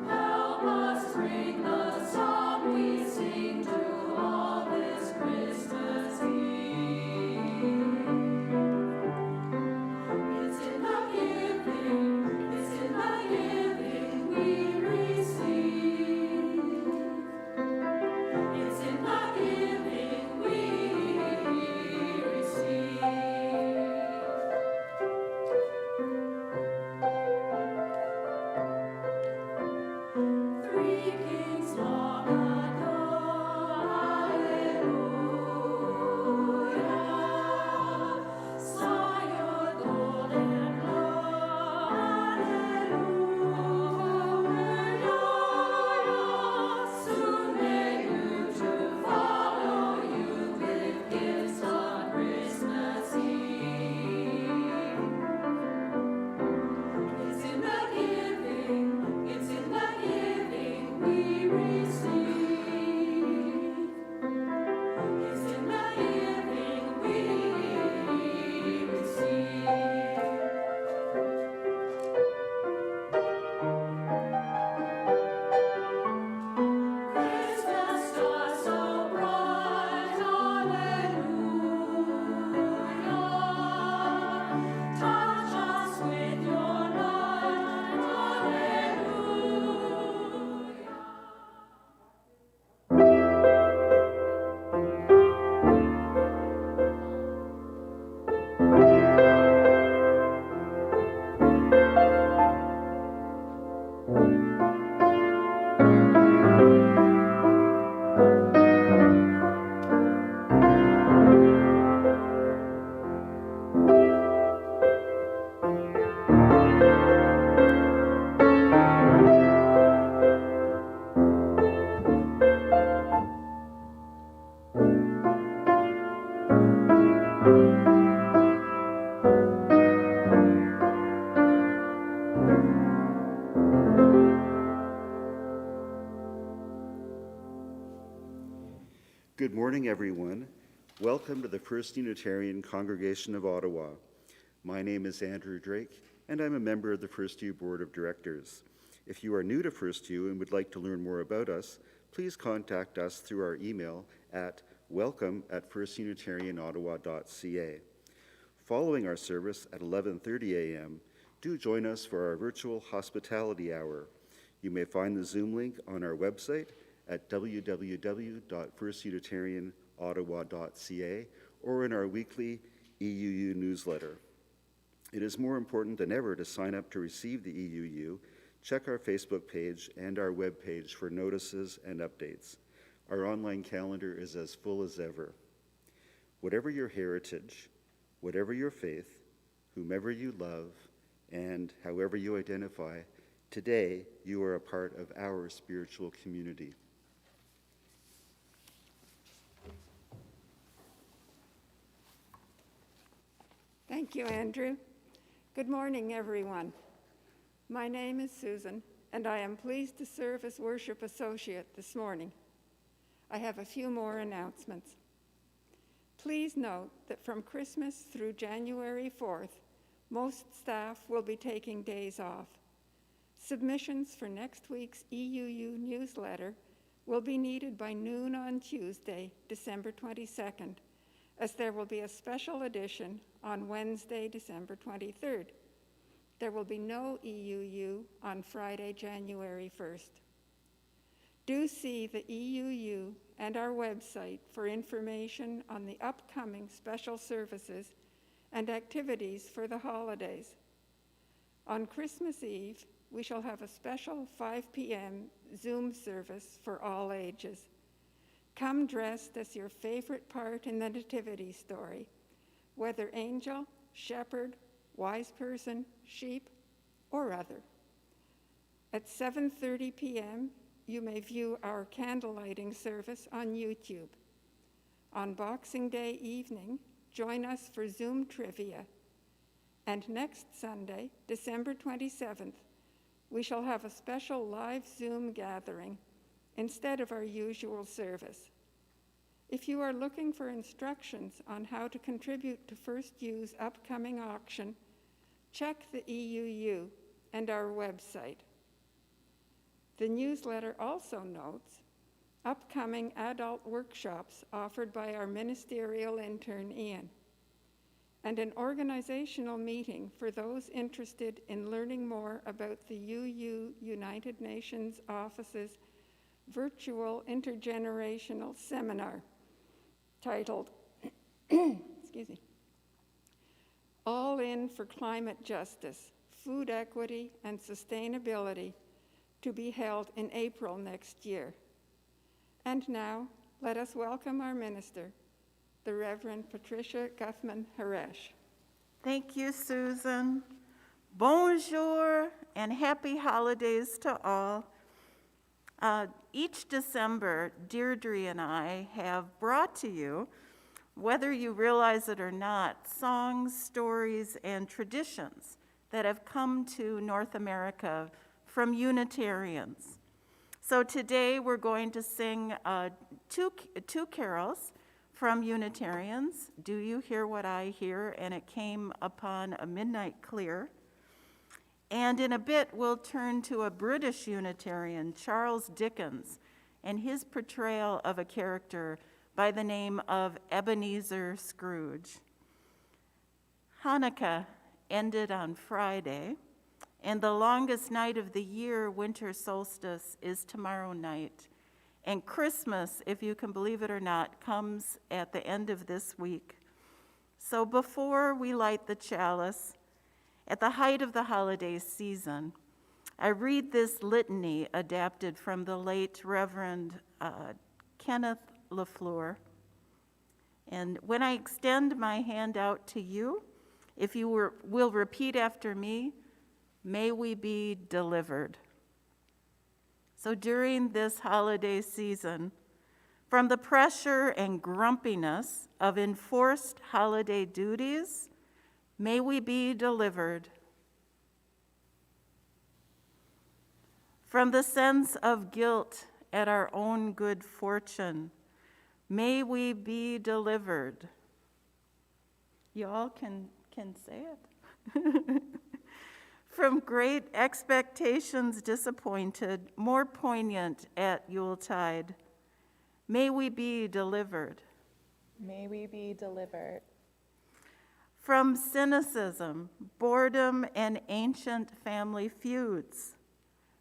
Help us Good morning, everyone. Welcome to the First Unitarian Congregation of Ottawa. My name is Andrew Drake, and I'm a member of the First U Board of Directors. If you are new to First U and would like to learn more about us, please contact us through our email at welcome@firstunitarianottawa.ca. Following our service at 11:30 a.m., do join us for our virtual hospitality hour. You may find the Zoom link on our website at www.firstunitarianottawa.ca or in our weekly EUU newsletter. It is more important than ever to sign up to receive the EUU. Check our Facebook page and our web page for notices and updates. Our online calendar is as full as ever. Whatever your heritage, whatever your faith, whomever you love, and however you identify, today you are a part of our spiritual community. Thank you, Andrew. Good morning, everyone. My name is Susan, and I am pleased to serve as worship associate this morning. I have a few more announcements. Please note that from Christmas through January 4th, most staff will be taking days off. Submissions for next week's EUU newsletter will be needed by noon on Tuesday, December 22nd, as there will be a special edition on Wednesday, December 23rd. There will be no EUU on Friday, January 1st. Do see the EUU and our website for information on the upcoming special services and activities for the holidays. On Christmas Eve, we shall have a special 5 p.m. Zoom service for all ages. Come dressed as your favorite part in the nativity story, whether angel, shepherd, wise person, sheep, or other. At 7:30 p.m., you may view our candlelighting service on YouTube. On Boxing Day evening, join us for Zoom trivia. And next Sunday, December 27th, we shall have a special live Zoom gathering instead of our usual service. If you are looking for instructions on how to contribute to First U's upcoming auction, check the EUU and our website. The newsletter also notes upcoming adult workshops offered by our ministerial intern, Ian, and an organizational meeting for those interested in learning more about the UU United Nations Office's virtual intergenerational seminar titled, excuse me, All In for Climate Justice, Food Equity and Sustainability, to be held in April next year. And now, let us welcome our minister, the Reverend Patricia Guthmann Haresch. Thank you, Susan. Bonjour and happy holidays to all. Each December, Deirdre and I have brought to you, whether you realize it or not, songs, stories, and traditions that have come to North America from Unitarians. So today we're going to sing two carols from Unitarians, Do You Hear What I Hear? And It Came Upon a Midnight Clear. And in a bit, we'll turn to a British Unitarian, Charles Dickens, and his portrayal of a character by the name of Ebenezer Scrooge. Hanukkah ended on Friday, and the longest night of the year, winter solstice, is tomorrow night. And Christmas, if you can believe it or not, comes at the end of this week. So before we light the chalice, at the height of the holiday season, I read this litany adapted from the late Reverend Kenneth LaFleur. And when I extend my hand out to you, if you will repeat after me, may we be delivered. So during this holiday season, from the pressure and grumpiness of enforced holiday duties, may we be delivered. From the sense of guilt at our own good fortune, may we be delivered. You all can say it. From great expectations disappointed, more poignant at Yuletide, may we be delivered. May we be delivered. From cynicism, boredom, and ancient family feuds,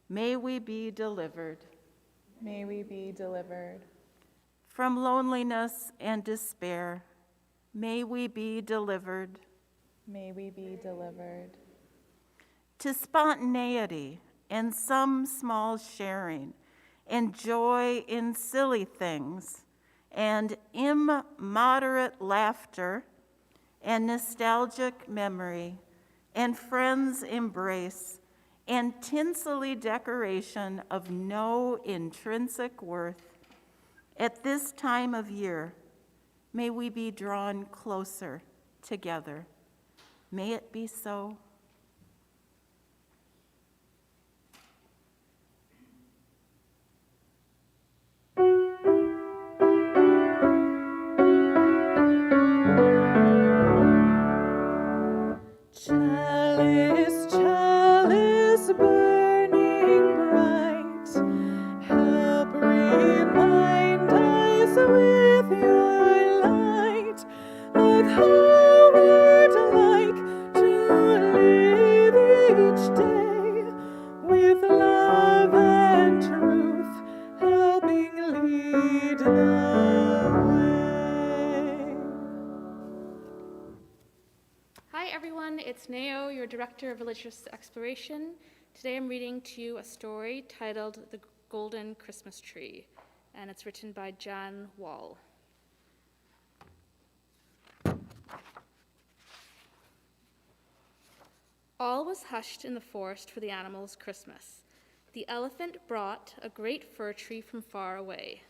may we be delivered. May we be delivered. From loneliness and despair, may we be delivered. May we be delivered. To spontaneity and some small sharing, and joy in silly things, and immoderate laughter, and nostalgic memory, and friends' embrace, and tinselly decoration of no intrinsic worth. At this time of year, may we be drawn closer together. May it be so. Chalice, chalice burning bright, help remind us with your light of how we'd like to live each day with love and truth helping lead the way. Hi everyone, it's Nao, your Director of Religious Exploration. Today I'm reading to you a story titled The Golden Christmas Tree, and it's written by Jan Wall. All was hushed in the forest for the animals' Christmas. The elephant brought a great fir tree from far away.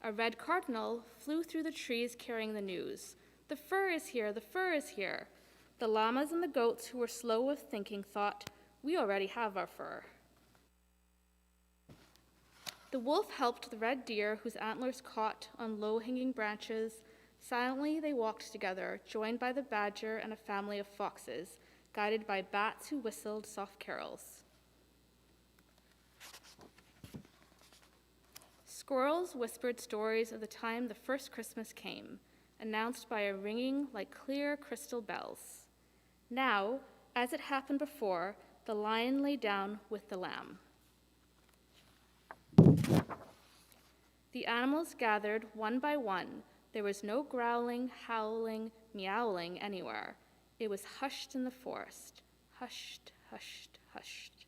A red cardinal flew through the trees carrying the news. The fir is here, the fir is here. The llamas and the goats, who were slow of thinking, thought, we already have our fur. The wolf helped the red deer, whose antlers caught on low-hanging branches. Silently they walked together, joined by the badger and a family of foxes, guided by bats who whistled soft carols. Squirrels whispered stories of the time the first Christmas came, announced by a ringing like clear crystal bells. Now, as it happened before, the lion lay down with the lamb. The animals gathered one by one. There was no growling, howling, meowling anywhere. It was hushed in the forest. Hushed, hushed, hushed.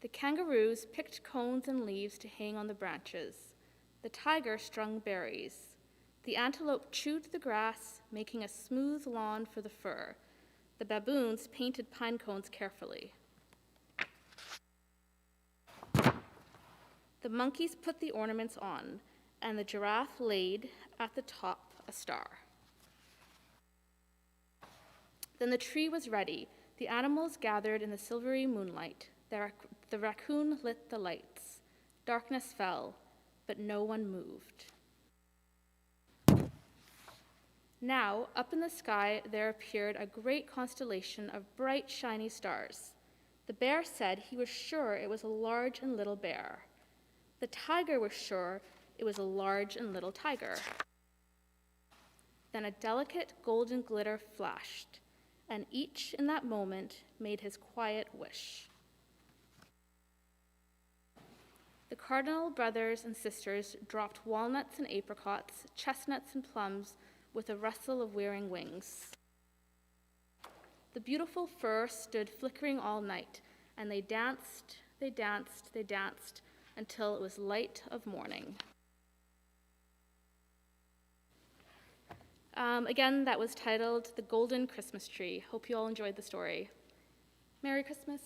The kangaroos picked cones and leaves to hang on the branches. The tiger strung berries. The antelope chewed the grass, making a smooth lawn for the fur. The baboons painted pine cones carefully. The monkeys put the ornaments on, and the giraffe laid at the top a star. Then the tree was ready. The animals gathered in the silvery moonlight. The raccoon lit the lights. Darkness fell, but no one moved. Now, up in the sky, there appeared a great constellation of bright, shiny stars. The bear said he was sure it was a large and little bear. The tiger was sure it was a large and little tiger. Then a delicate golden glitter flashed, and each in that moment made his quiet wish. The cardinal brothers and sisters dropped walnuts and apricots, chestnuts and plums with a rustle of whirring wings. The beautiful fir stood flickering all night, and they danced, they danced, they danced, until it was light of morning. Again, that was titled The Golden Christmas Tree. Hope you all enjoyed the story. Merry Christmas.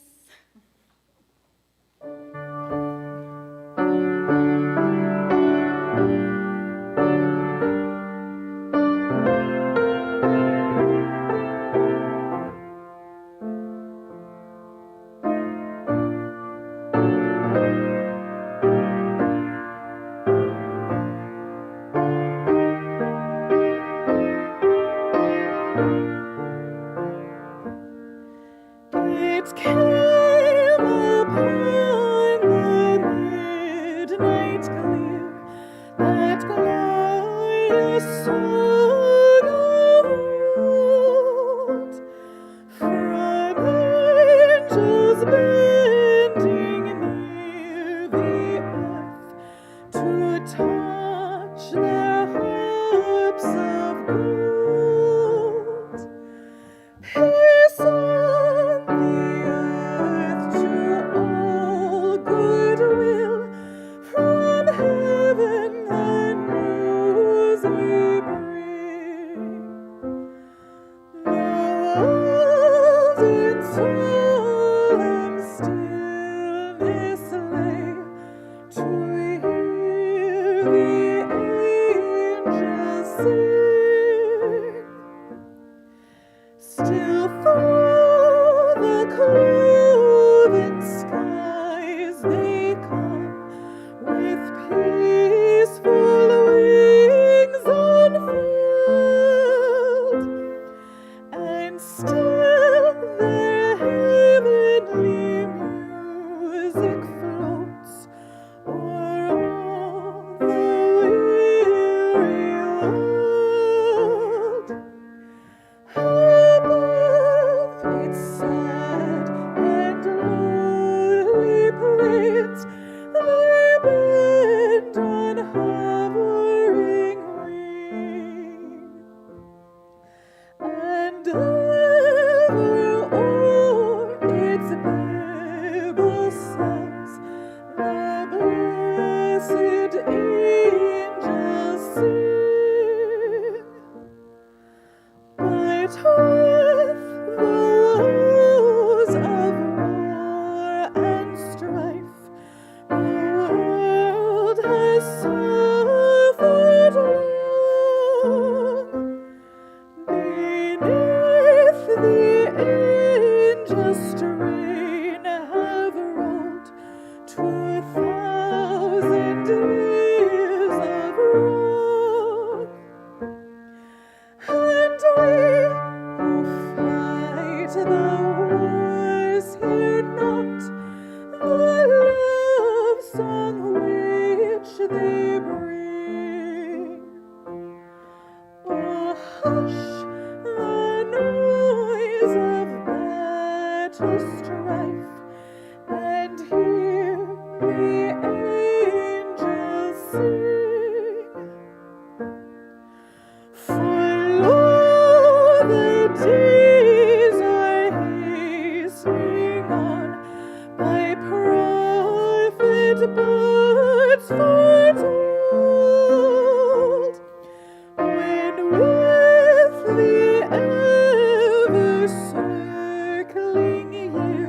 It came upon the midnight clear, that glorious song of old, from angels bending near the earth to touch their harps of gold. Peace on the earth to all goodwill, from heaven the news we bring. The world in solemn stillness lay to hear the angels sing. Still through the cloven skies they come, with peaceful wings unfurled, and still their heavenly music floats o'er all the weary world. Above its sad and lonely plains, they bend on hovering wing, and ever o'er its babel sounds the blessed angels sing. But with the woes of war and strife, the world has suffered long. Beneath the angels' strain have rolled 2,000 years of wrong. And we who fight the wars hear not the love song which they bring. Oh, hush the noise of battle strife, and hear the angels sing. For lo, the days are hastening on, by prophet birds foretold, when with the ever-circling year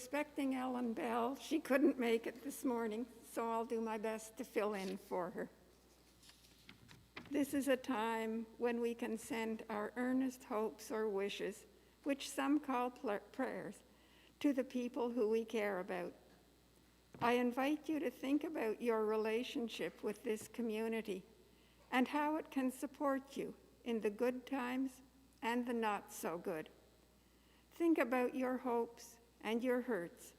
expecting Ellen Bell. She couldn't make it this morning, so I'll do my best to fill in for her. This is a time when we can send our earnest hopes or wishes, which some call prayers, to the people who we care about. I invite you to think about your relationship with this community and how it can support you in the good times and the not so good. Think about your hopes and your hurts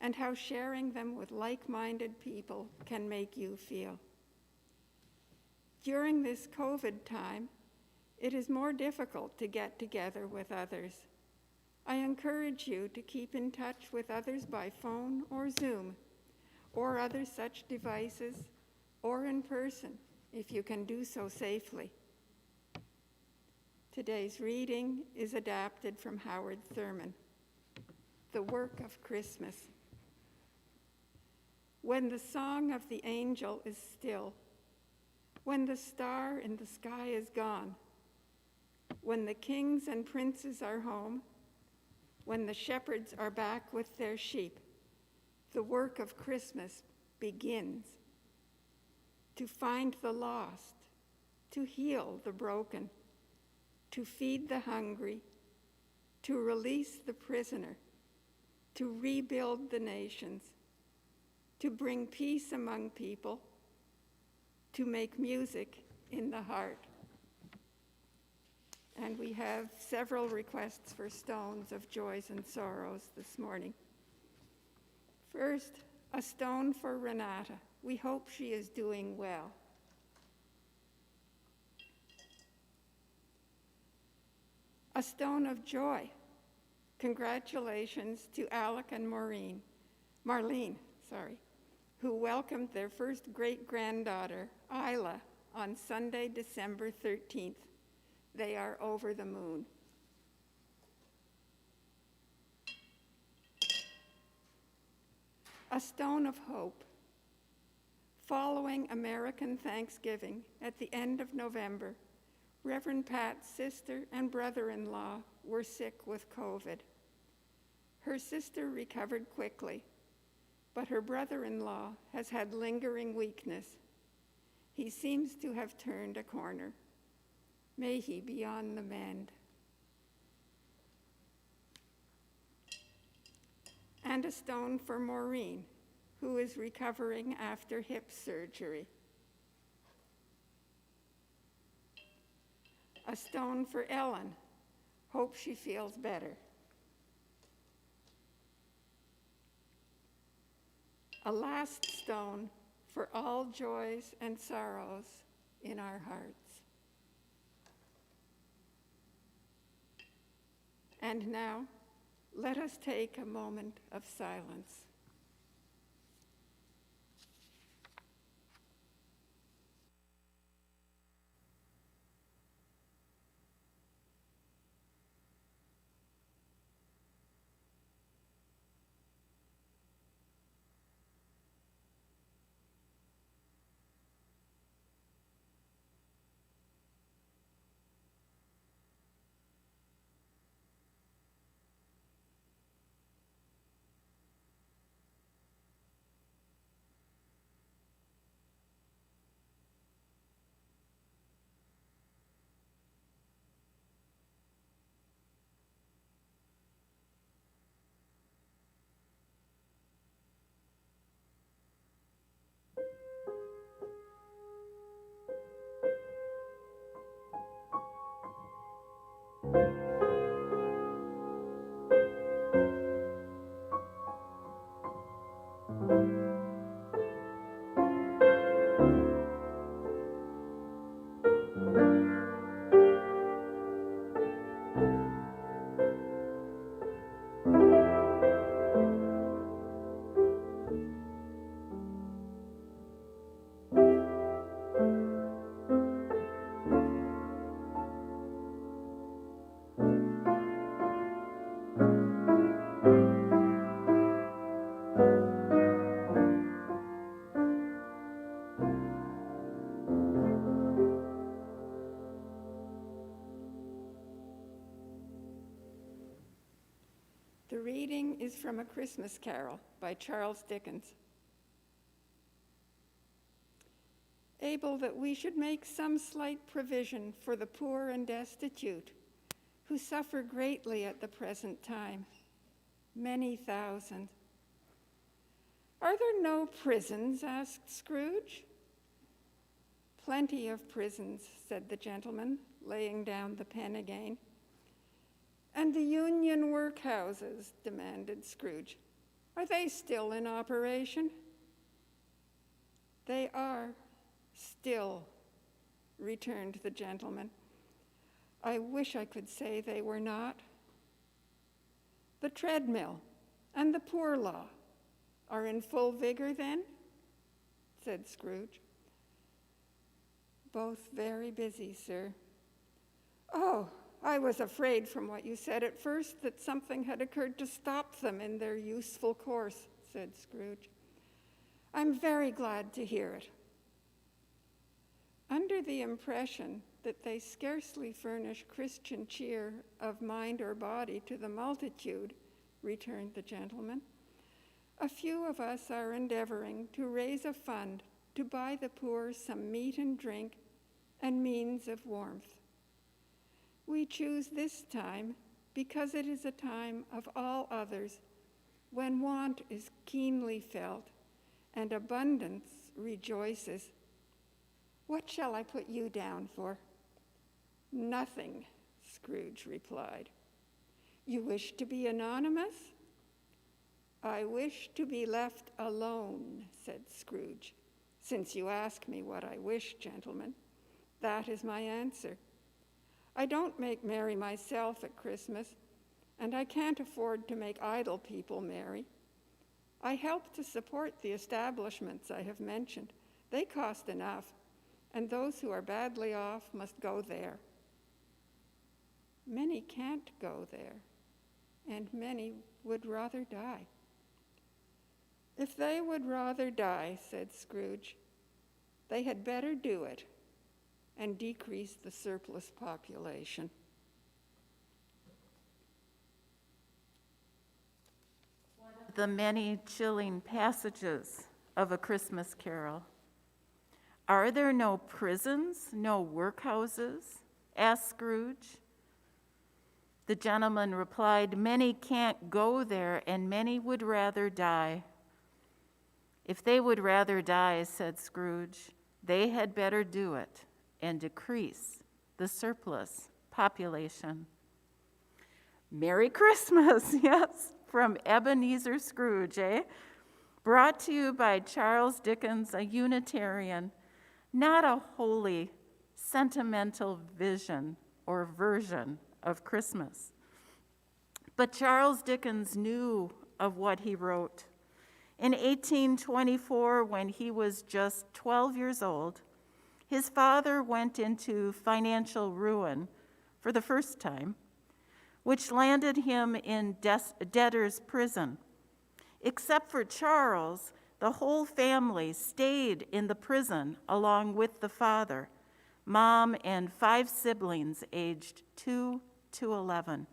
and how sharing them with like-minded people can make you feel. During this COVID time, it is more difficult to get together with others. I encourage you to keep in touch with others by phone or Zoom or other such devices, or in person if you can do so safely. Today's reading is adapted from Howard Thurman, The Work of Christmas. When the song of the angel is still, when the star in the sky is gone, when the kings and princes are home, when the shepherds are back with their sheep, the work of Christmas begins. To find the lost, to heal the broken, to feed the hungry, to release the prisoner, to rebuild the nations, to bring peace among people, to make music in the heart. And we have several requests for stones of joys and sorrows this morning. First, a stone for Renata. We hope she is doing well. A stone of joy. Congratulations to Alec and Marlene, who welcomed their first great-granddaughter, Isla, on Sunday, December 13th. They are over the moon. A stone of hope. Following American Thanksgiving at the end of November, Reverend Pat's sister and brother-in-law were sick with COVID. Her sister recovered quickly, but her brother-in-law has had lingering weakness. He seems to have turned a corner. May he be on the mend. And a stone for Maureen, who is recovering after hip surgery. A stone for Ellen. Hope she feels better. A last stone for all joys and sorrows in our hearts. And now, let us take a moment of silence. is from A Christmas Carol by Charles Dickens. Able that we should make some slight provision for the poor and destitute, who suffer greatly at the present time, many thousand. Are there no prisons? Asked Scrooge. Plenty of prisons, said the gentleman, laying down the pen again. And the union workhouses, demanded Scrooge. Are they still in operation? They are still, returned the gentleman. I wish I could say they were not. The treadmill and the poor law are in full vigor then? Said Scrooge. Both very busy, sir. Oh, I was afraid from what you said at first that something had occurred to stop them in their useful course, said Scrooge. I'm very glad to hear it. Under the impression that they scarcely furnish Christian cheer of mind or body to the multitude, returned the gentleman, a few of us are endeavoring to raise a fund to buy the poor some meat and drink and means of warmth. We choose this time because it is a time of all others when want is keenly felt and abundance rejoices. What shall I put you down for? Nothing, Scrooge replied. You wish to be anonymous? I wish to be left alone, said Scrooge. Since you ask me what I wish, gentlemen, that is my answer. I don't make merry myself at Christmas, and I can't afford to make idle people merry. I help to support the establishments I have mentioned. They cost enough, and those who are badly off must go there. Many can't go there, and many would rather die. If they would rather die, said Scrooge, they had better do it and decrease the surplus population. The many chilling passages of A Christmas Carol. Are there no prisons, no workhouses? Asked Scrooge. The gentleman replied, many can't go there, and many would rather die. If they would rather die, said Scrooge, they had better do it and decrease the surplus population. Merry Christmas, yes, from Ebenezer Scrooge, Brought to you by Charles Dickens, a Unitarian, not a wholly sentimental vision or version of Christmas. But Charles Dickens knew of what he wrote. In 1824, when he was just 12 years old, his father went into financial ruin for the first time, which landed him in debtor's prison. Except for Charles, the whole family stayed in the prison along with the father, mom, and 5 siblings aged 2 to 11.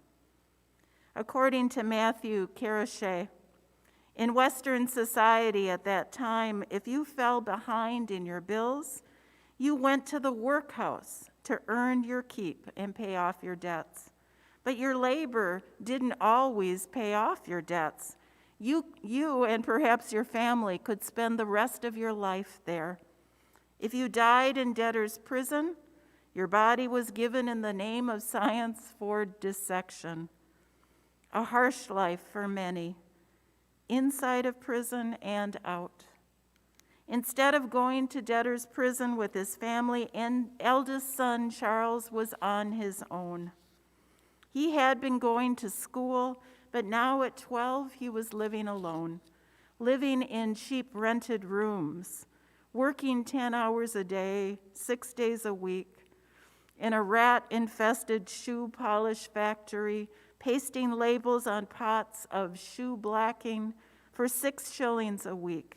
According to Matthew Haresch, in Western society at that time, if you fell behind in your bills, you went to the workhouse to earn your keep and pay off your debts. But your labor didn't always pay off your debts. You and perhaps your family could spend the rest of your life there. If you died in debtor's prison, your body was given in the name of science for dissection. A harsh life for many, inside of prison and out. Instead of going to debtor's prison with his family, and eldest son Charles was on his own. He had been going to school, but now at 12 he was living alone, living in cheap rented rooms, working 10 hours a day, 6 days a week, in a rat-infested shoe polish factory, pasting labels on pots of shoe blacking for 6 shillings a week.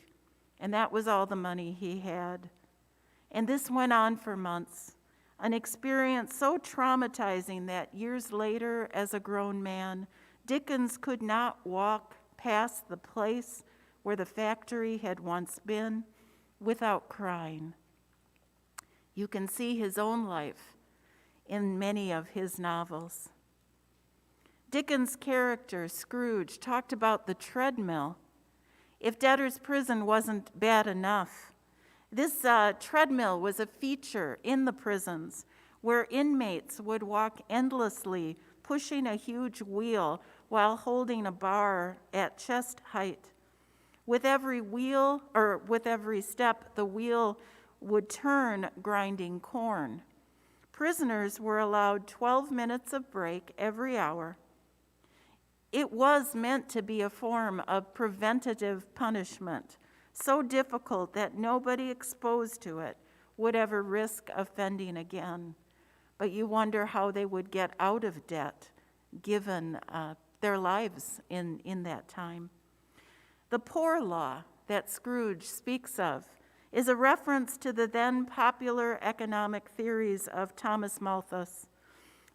And that was all the money he had. And this went on for months, an experience so traumatizing that years later, as a grown man, Dickens could not walk past the place where the factory had once been without crying. You can see his own life in many of his novels. Dickens' character, Scrooge, talked about the treadmill. If debtor's prison wasn't bad enough, this treadmill was a feature in the prisons where inmates would walk endlessly, pushing a huge wheel while holding a bar at chest height. With every step, the wheel would turn, grinding corn. Prisoners were allowed 12 minutes of break every hour. It was meant to be a form of preventative punishment, so difficult that nobody exposed to it would ever risk offending again. But you wonder how they would get out of debt, given their lives in that time. The poor law that Scrooge speaks of is a reference to the then popular economic theories of Thomas Malthus.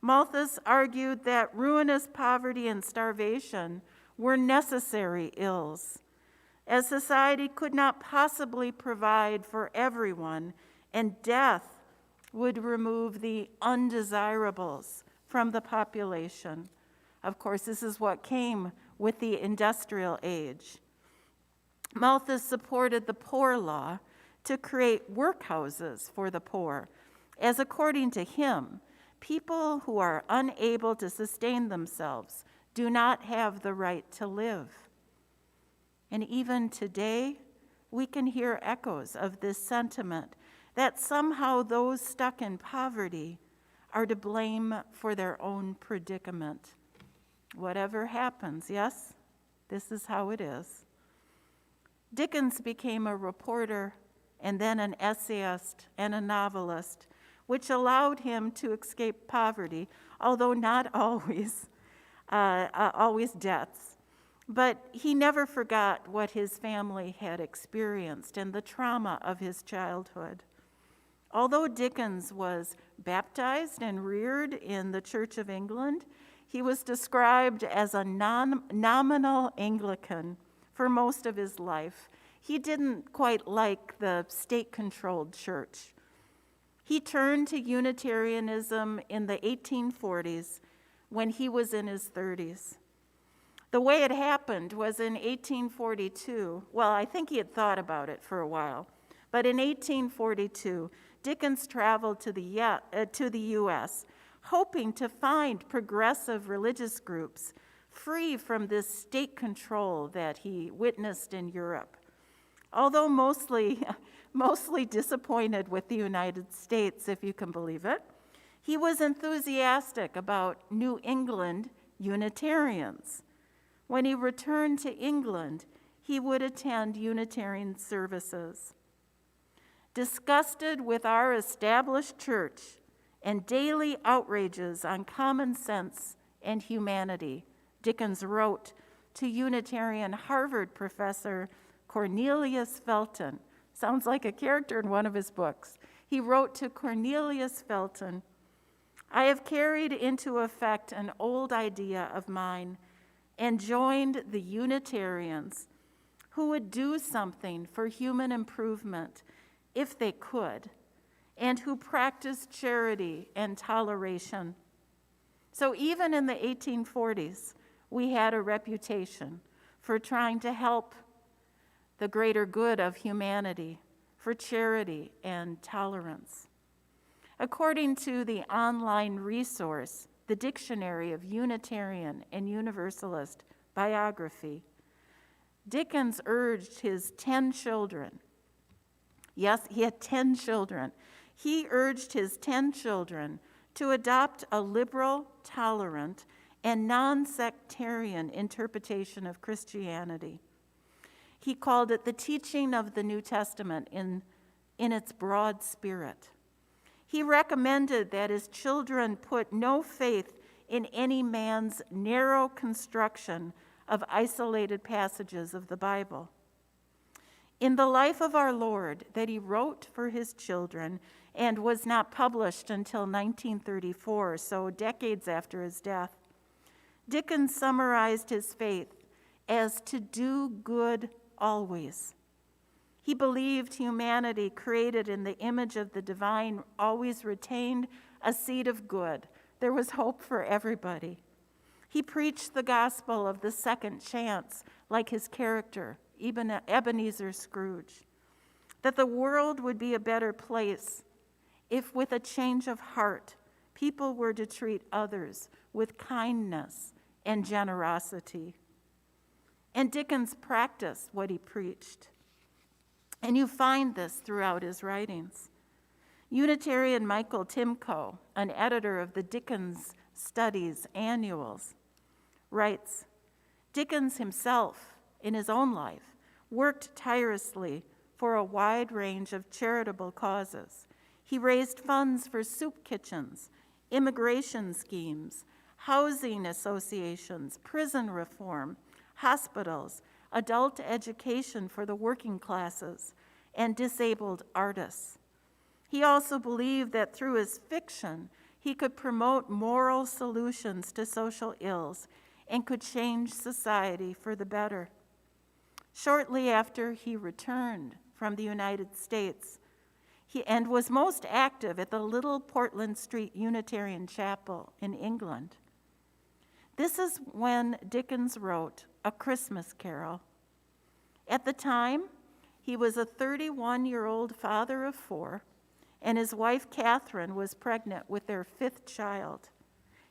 Malthus argued that ruinous poverty and starvation were necessary ills, as society could not possibly provide for everyone, and death would remove the undesirables from the population. Of course, this is what came with the industrial age. Malthus supported the poor law to create workhouses for the poor, as according to him, people who are unable to sustain themselves do not have the right to live. And even today, we can hear echoes of this sentiment that somehow those stuck in poverty are to blame for their own predicament. Whatever happens, yes, this is how it is. Dickens became a reporter and then an essayist and a novelist, which allowed him to escape poverty, although not always debts. But he never forgot what his family had experienced and the trauma of his childhood. Although Dickens was baptized and reared in the Church of England, he was described as a nominal Anglican for most of his life. He didn't quite like the state-controlled church. He turned to Unitarianism in the 1840s when he was in his 30s. The way it happened was in 1842. Well, I think he had thought about it for a while. But in 1842, Dickens traveled to the U.S., hoping to find progressive religious groups free from this state control that he witnessed in Europe. Although mostly disappointed with the United States, if you can believe it, he was enthusiastic about New England Unitarians. When he returned to England, he would attend Unitarian services. Disgusted with our established church and daily outrages on common sense and humanity, Dickens wrote to Unitarian Harvard professor Cornelius Felton. Sounds like a character in one of his books. He wrote to Cornelius Felton, "I have carried into effect an old idea of mine and joined the Unitarians who would do something for human improvement if they could, and who practiced charity and toleration." So even in the 1840s, we had a reputation for trying to help the greater good of humanity, for charity and tolerance. According to the online resource, the Dictionary of Unitarian and Universalist Biography, Dickens urged his 10 children. Yes, he had 10 children. He urged his 10 children to adopt a liberal, tolerant, and non-sectarian interpretation of Christianity. He called it the teaching of the New Testament in its broad spirit. He recommended that his children put no faith in any man's narrow construction of isolated passages of the Bible. In the life of our Lord that he wrote for his children and was not published until 1934, so decades after his death, Dickens summarized his faith as to do good always. He believed humanity created in the image of the divine always retained a seed of good. There was hope for everybody. He preached the gospel of the second chance, like his character, Ebenezer Scrooge, that the world would be a better place if, with a change of heart, people were to treat others with kindness and generosity. And Dickens practiced what he preached. And you find this throughout his writings. Unitarian Michael Timko, an editor of the Dickens Studies Annuals, writes, Dickens himself, in his own life, worked tirelessly for a wide range of charitable causes. He raised funds for soup kitchens, immigration schemes, housing associations, prison reform, hospitals, adult education for the working classes, and disabled artists. He also believed that through his fiction, he could promote moral solutions to social ills and could change society for the better. Shortly after he returned from the United States, he was most active at the Little Portland Street Unitarian Chapel in England. This is when Dickens wrote A Christmas Carol. At the time, he was a 31-year-old father of 4, and his wife Catherine was pregnant with their 5th child.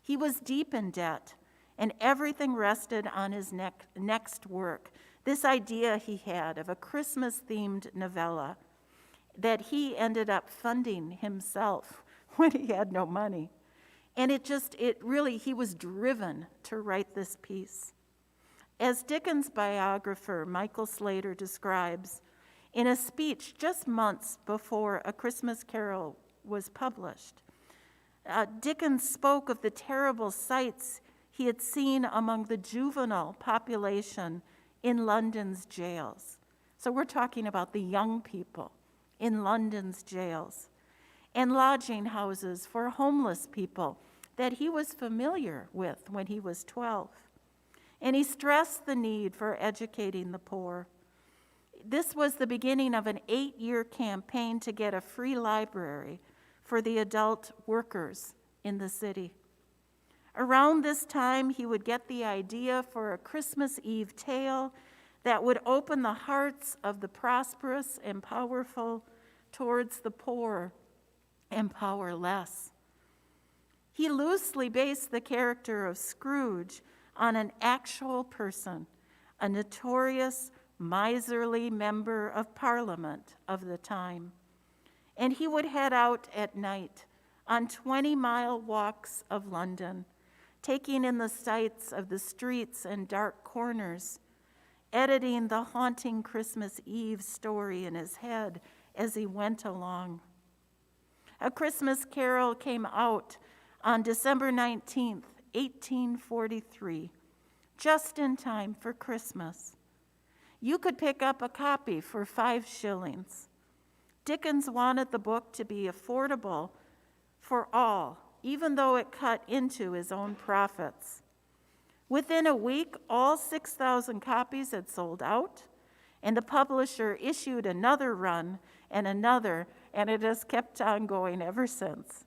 He was deep in debt, and everything rested on his next work, this idea he had of a Christmas-themed novella that he ended up funding himself when he had no money. And he was driven to write this piece. As Dickens' biographer Michael Slater describes, in a speech just months before A Christmas Carol was published, Dickens spoke of the terrible sights he had seen among the juvenile population in London's jails. So we're talking about the young people in London's jails, and lodging houses for homeless people that he was familiar with when he was 12. And he stressed the need for educating the poor. This was the beginning of an 8-year campaign to get a free library for the adult workers in the city. Around this time, he would get the idea for a Christmas Eve tale that would open the hearts of the prosperous and powerful towards the poor and powerless. He loosely based the character of Scrooge on an actual person, a notorious, miserly member of Parliament of the time. And he would head out at night on 20-mile walks of London, taking in the sights of the streets and dark corners, editing the haunting Christmas Eve story in his head as he went along. A Christmas Carol came out on December 19th, 1843, just in time for Christmas. You could pick up a copy for 5 shillings. Dickens wanted the book to be affordable for all, even though it cut into his own profits. Within a week, all 6,000 copies had sold out, and the publisher issued another run and another, and it has kept on going ever since.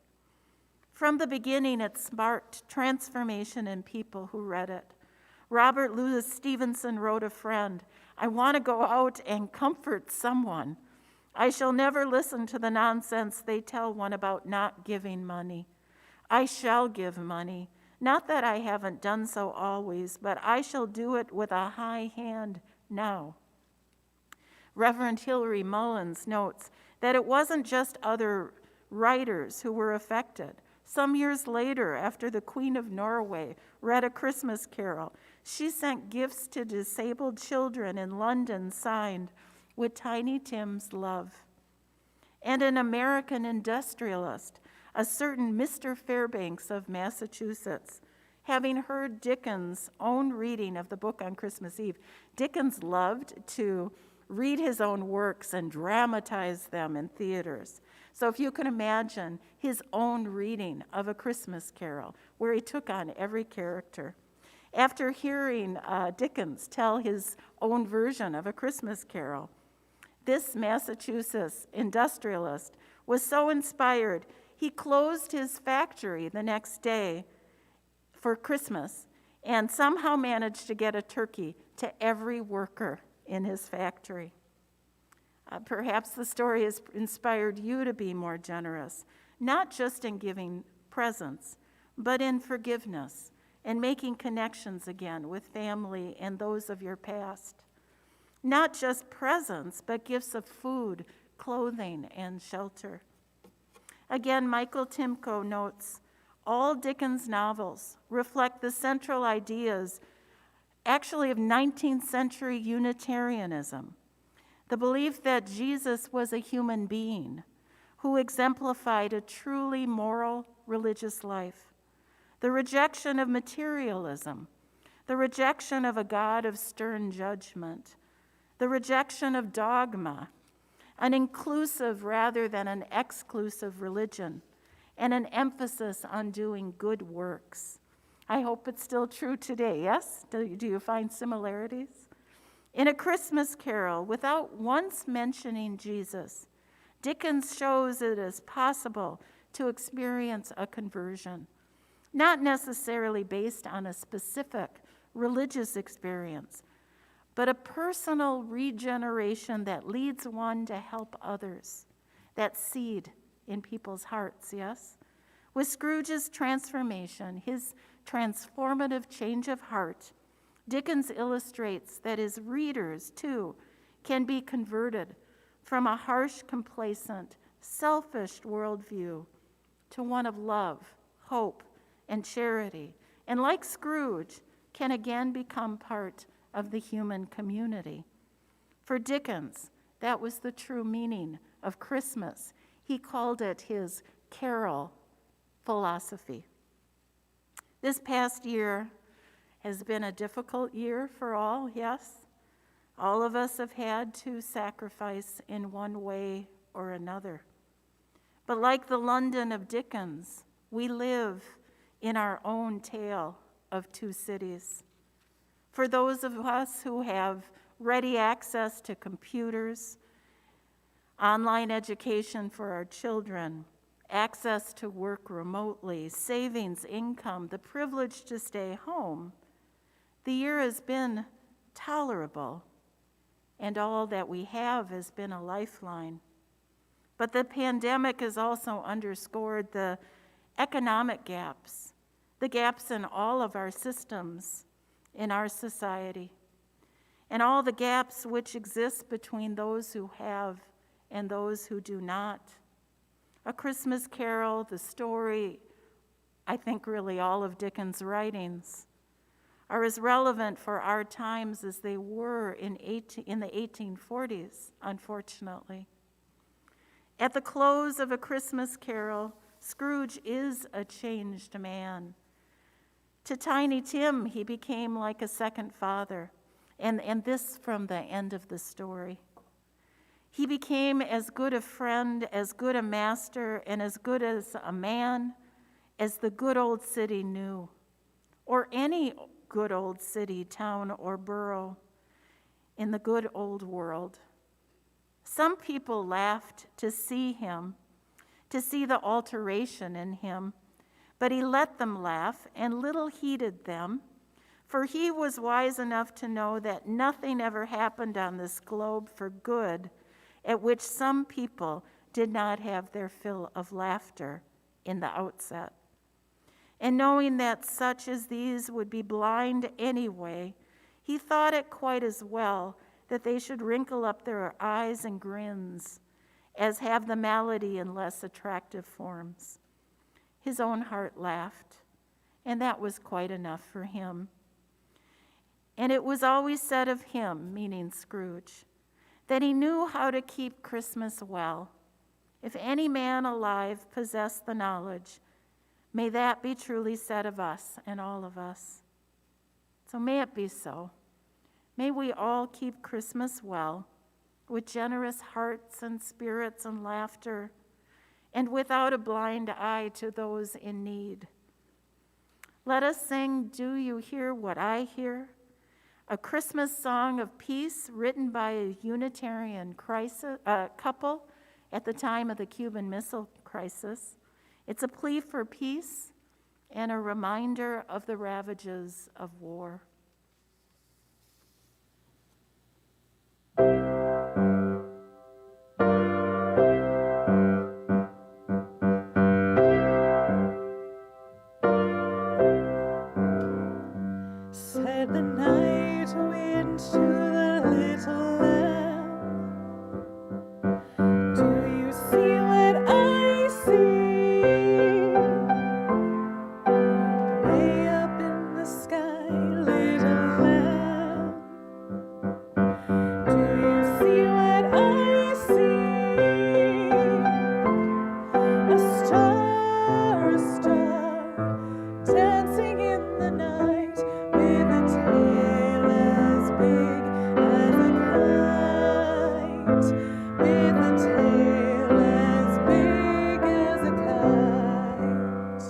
From the beginning, it sparked transformation in people who read it. Robert Louis Stevenson wrote a friend, "I want to go out and comfort someone. I shall never listen to the nonsense they tell one about not giving money. I shall give money. Not that I haven't done so always, but I shall do it with a high hand now." Reverend Hilary Mullins notes that it wasn't just other writers who were affected. Some years later, after the Queen of Norway read A Christmas Carol, she sent gifts to disabled children in London signed with Tiny Tim's love. And an American industrialist, a certain Mr. Fairbanks of Massachusetts, having heard Dickens' own reading of the book on Christmas Eve, Dickens loved to read his own works and dramatize them in theaters. So if you can imagine his own reading of A Christmas Carol, where he took on every character. after hearing Dickens tell his own version of A Christmas Carol. This Massachusetts industrialist was so inspired, he closed his factory the next day for Christmas and somehow managed to get a turkey to every worker in his factory. Perhaps the story has inspired you to be more generous, not just in giving presents, but in forgiveness and making connections again with family and those of your past. Not just presents, but gifts of food, clothing, and shelter. Again, Michael Timko notes, all Dickens' novels reflect the central ideas, actually, of 19th century Unitarianism. The belief that Jesus was a human being who exemplified a truly moral religious life. The rejection of materialism, the rejection of a God of stern judgment, the rejection of dogma, an inclusive rather than an exclusive religion, and an emphasis on doing good works. I hope it's still true today, yes? Do you find similarities? In A Christmas Carol, without once mentioning Jesus, Dickens shows it as possible to experience a conversion, not necessarily based on a specific religious experience, but a personal regeneration that leads one to help others, that seed in people's hearts, yes? With Scrooge's transformation, his transformative change of heart, Dickens illustrates that his readers, too, can be converted from a harsh, complacent, selfish worldview to one of love, hope, and charity, and like Scrooge, can again become part of the human community. For Dickens, that was the true meaning of Christmas. He called it his carol philosophy. This past year has been a difficult year for all, yes? All of us have had to sacrifice in one way or another. But like the London of Dickens, we live in our own tale of two cities. For those of us who have ready access to computers, online education for our children, access to work remotely, savings, income, the privilege to stay home, the year has been tolerable, and all that we have has been a lifeline. But the pandemic has also underscored the economic gaps, the gaps in all of our systems, in our society, and all the gaps which exist between those who have and those who do not. A Christmas Carol, the story, I think really all of Dickens' writings, are as relevant for our times as they were in the 1840s, unfortunately. At the close of A Christmas Carol, Scrooge is a changed man. To Tiny Tim, he became like a second father, and this from the end of the story. He became as good a friend, as good a master, and as good as a man as the good old city knew, or any good old city, town, or borough in the good old world. Some people laughed to see him, to see the alteration in him, but he let them laugh and little heeded them, for he was wise enough to know that nothing ever happened on this globe for good at which some people did not have their fill of laughter in the outset. And knowing that such as these would be blind anyway, he thought it quite as well that they should wrinkle up their eyes and grins as have the malady in less attractive forms. His own heart laughed, and that was quite enough for him. And it was always said of him, meaning Scrooge, that he knew how to keep Christmas well. If any man alive possessed the knowledge, may that be truly said of us and all of us. So may it be so. May we all keep Christmas well, with generous hearts and spirits and laughter, and without a blind eye to those in need. Let us sing Do You Hear What I Hear? A Christmas song of peace written by a Unitarian couple at the time of the Cuban Missile Crisis. It's a plea for peace and a reminder of the ravages of war. Said the night wind to the little lamb, do you see what I see? Way up in the sky, little lamb, do you see what I see? A star, dancing in the night, with a tail as big as a kite, with a tail as big as a kite.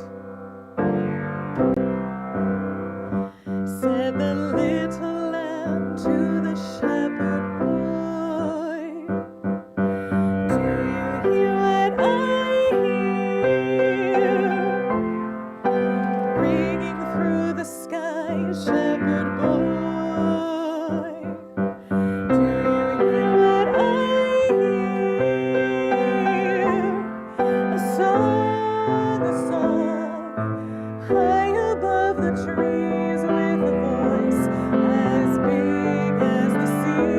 Said the little lamb to the shepherd boy, do you hear what I hear? Ringing through the sky, shepherd boy, do you hear what I hear? A song, high above the trees, with a voice as big as the sea,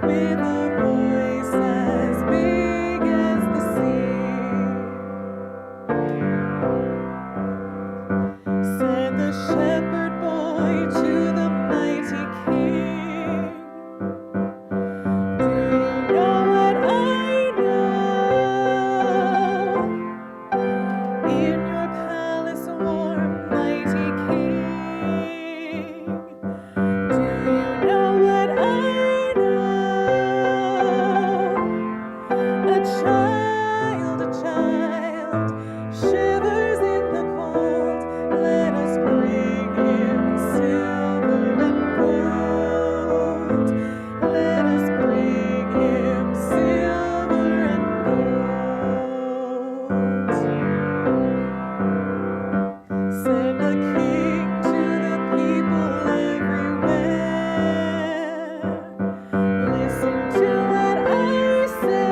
with a voice as big as the sea. Said the shepherd boy to the mighty king, do you know what I know? In your palace warm, mighty king, do you know what I know? A child shivers in the cold. Let us bring him silver and gold. Let us bring him silver and gold. Send a king to the people everywhere. Listen to what I say.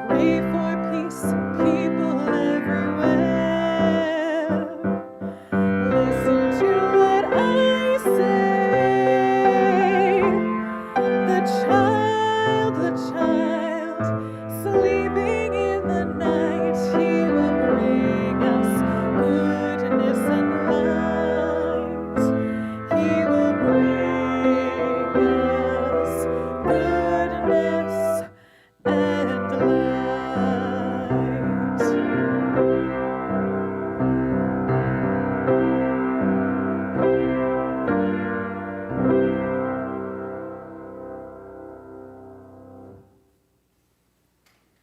Pray for peace, people everywhere. Listen to what I say. The child, sleeping in the night, he will bring us goodness and light. He will bring us goodness and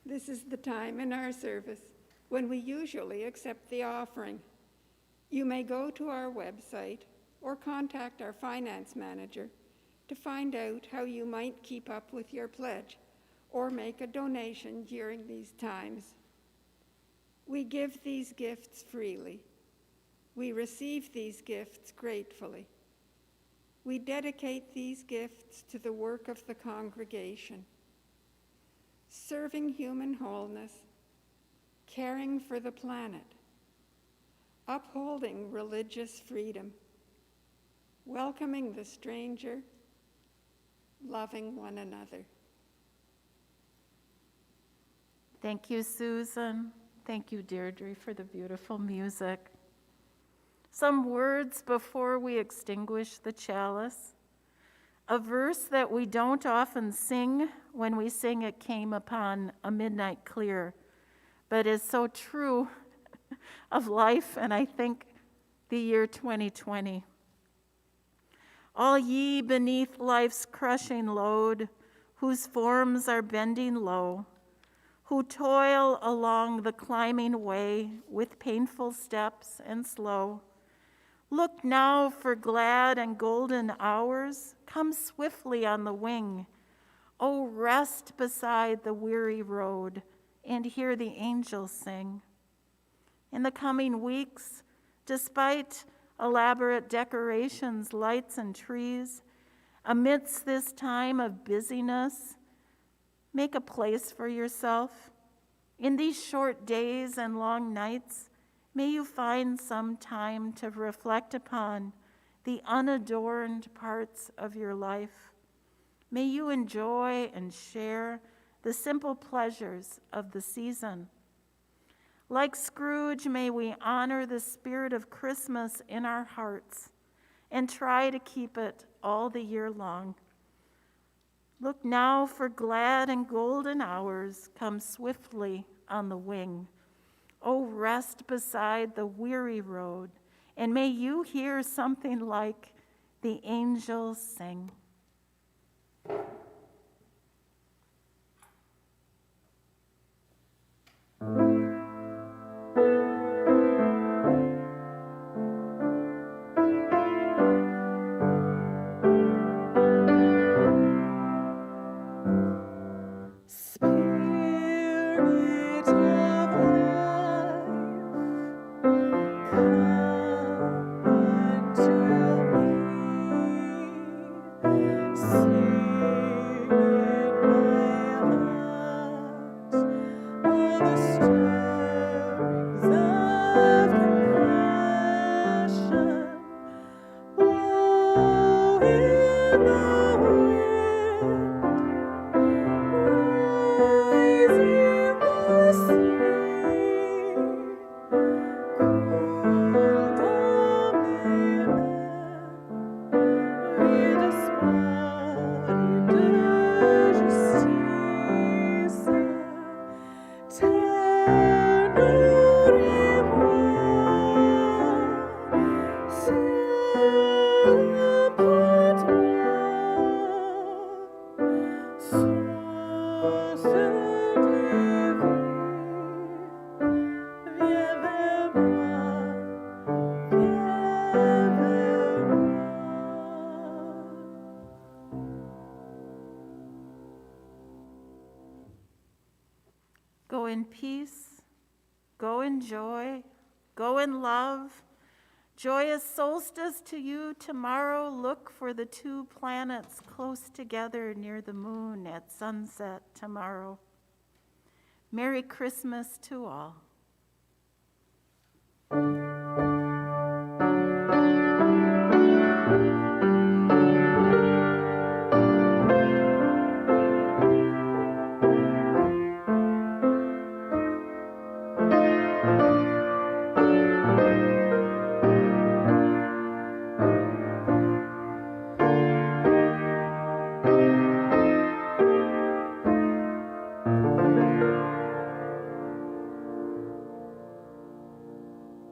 This is the time in our service when we usually accept the offering. You may go to our website or contact our finance manager to find out how you might keep up with your pledge or make a donation during these times. We give these gifts freely. We receive these gifts gratefully. We dedicate these gifts to the work of the congregation, serving human wholeness, caring for the planet, upholding religious freedom, welcoming the stranger, loving one another. Thank you, Susan. Thank you, Deirdre, for the beautiful music. Some words before we extinguish the chalice. A verse that we don't often sing when we sing It Came Upon a Midnight Clear, but is so true of life and I think the year 2020. All ye beneath life's crushing load, whose forms are bending low, who toil along the climbing way with painful steps and slow. Look now for glad and golden hours come swiftly on the wing. Oh, rest beside the weary road and hear the angels sing. In the coming weeks, despite elaborate decorations, lights, and trees, amidst this time of busyness, make a place for yourself. In these short days and long nights, may you find some time to reflect upon the unadorned parts of your life. May you enjoy and share the simple pleasures of the season. Like Scrooge, may we honor the spirit of Christmas in our hearts and try to keep it all the year long. Look now for glad and golden hours come swiftly on the wing. Oh, rest beside the weary road, and may you hear something like the angels sing. Spirit of life, come unto me. Sing in my heart all the stirrings of compassion. Blow in the wind, rise in the sea, cool dominant, read de justice, ternurez-moi, source de vie, viens vers moi, viens vers moi. Go in peace, go in joy, go in love. Joyous solstice to you tomorrow. Look for the two planets close together near the moon at sunset tomorrow. Merry Christmas to all.